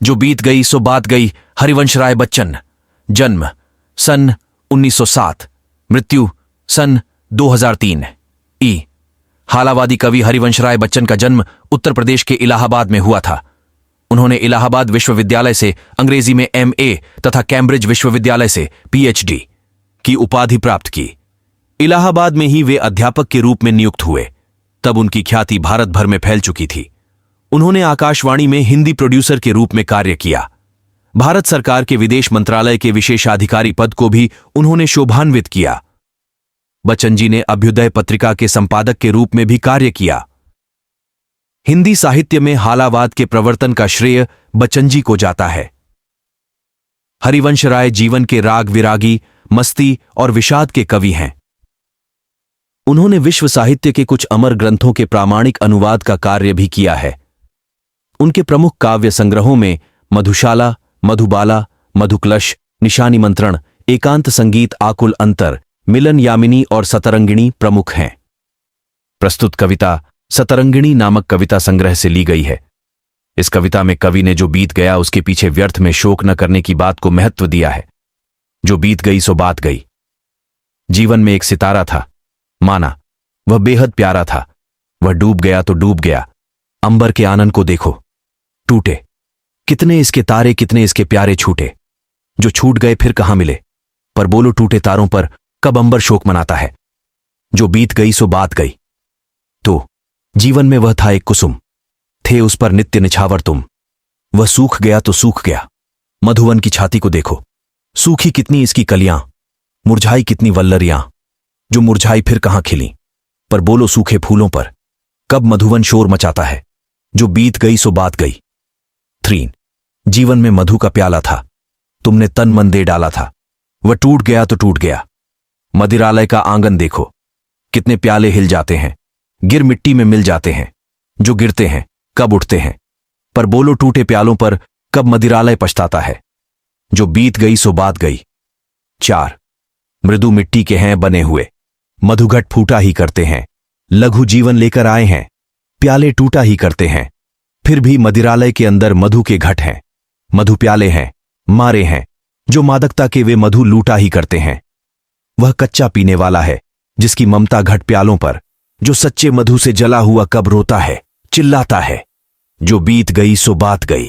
जो बीत गई सो बात गई। हरिवंश राय बच्चन। जन्म सन 1907, मृत्यु सन 2003। हालावादी कवि हरिवंश राय बच्चन का जन्म उत्तर प्रदेश के इलाहाबाद में हुआ था। उन्होंने इलाहाबाद विश्वविद्यालय से अंग्रेजी में MA तथा कैम्ब्रिज विश्वविद्यालय से PhD की उपाधि प्राप्त की। इलाहाबाद में ही वे अध्यापक के रूप में नियुक्त हुए। तब उनकी ख्याति भारत भर में फैल चुकी थी। उन्होंने आकाशवाणी में हिंदी प्रोड्यूसर के रूप में कार्य किया। भारत सरकार के विदेश मंत्रालय के विशेषाधिकारी पद को भी उन्होंने शोभान्वित किया। बच्चन जी ने अभ्युदय पत्रिका के संपादक के रूप में भी कार्य किया। हिंदी साहित्य में हालावाद के प्रवर्तन का श्रेय बच्चन जी को जाता है। हरिवंश राय जीवन के राग विरागी, मस्ती और विषाद के कवि हैं। उन्होंने विश्व साहित्य के कुछ अमर ग्रंथों के प्रामाणिक अनुवाद का कार्य भी किया है। उनके प्रमुख काव्य संग्रहों में मधुशाला, मधुबाला, मधुक्लश, निशानी मंत्रण, एकांत संगीत, आकुल अंतर, मिलन यामिनी और सतरंगिणी प्रमुख हैं। प्रस्तुत कविता सतरंगिणी नामक कविता संग्रह से ली गई है। इस कविता में कवि ने जो बीत गया उसके पीछे व्यर्थ में शोक न करने की बात को महत्व दिया है। जो बीत गई सो बात गई। जीवन में एक सितारा था, माना वह बेहद प्यारा था। वह डूब गया तो डूब गया। अंबर के आनंद को देखो, टूटे कितने इसके तारे, कितने इसके प्यारे छूटे। जो छूट गए फिर कहां मिले, पर बोलो टूटे तारों पर कब अंबर शोक मनाता है। जो बीत गई सो बात गई। तो जीवन में वह था एक कुसुम, थे उस पर नित्य निछावर तुम। वह सूख गया तो सूख गया। मधुवन की छाती को देखो, सूखी कितनी इसकी कलियां, मुरझाई कितनी वल्लरियां। जो मुरझाई फिर कहां खिली, पर बोलो सूखे फूलों पर कब मधुवन शोर मचाता है। जो बीत गई सो बात गई। 3 जीवन में मधु का प्याला था, तुमने तन मन दे डाला था। वह टूट गया तो टूट गया। मदिरालय का आंगन देखो, कितने प्याले हिल जाते हैं, गिर मिट्टी में मिल जाते हैं। जो गिरते हैं कब उठते हैं, पर बोलो टूटे प्यालों पर कब मदिरालय पछताता है। जो बीत गई सो बात गई। 4 मृदु मिट्टी के हैं बने हुए, मधुघट फूटा ही करते हैं। लघु जीवन लेकर आए हैं, प्याले टूटा ही करते हैं। फिर भी मदिरालय के अंदर मधु के घट हैं, मधु प्याले हैं, मारे हैं। जो मादकता के वे मधु लूटा ही करते हैं। वह कच्चा पीने वाला है जिसकी ममता घट प्यालों पर। जो सच्चे मधु से जला हुआ कब रोता है, चिल्लाता है। जो बीत गई सो बात गई।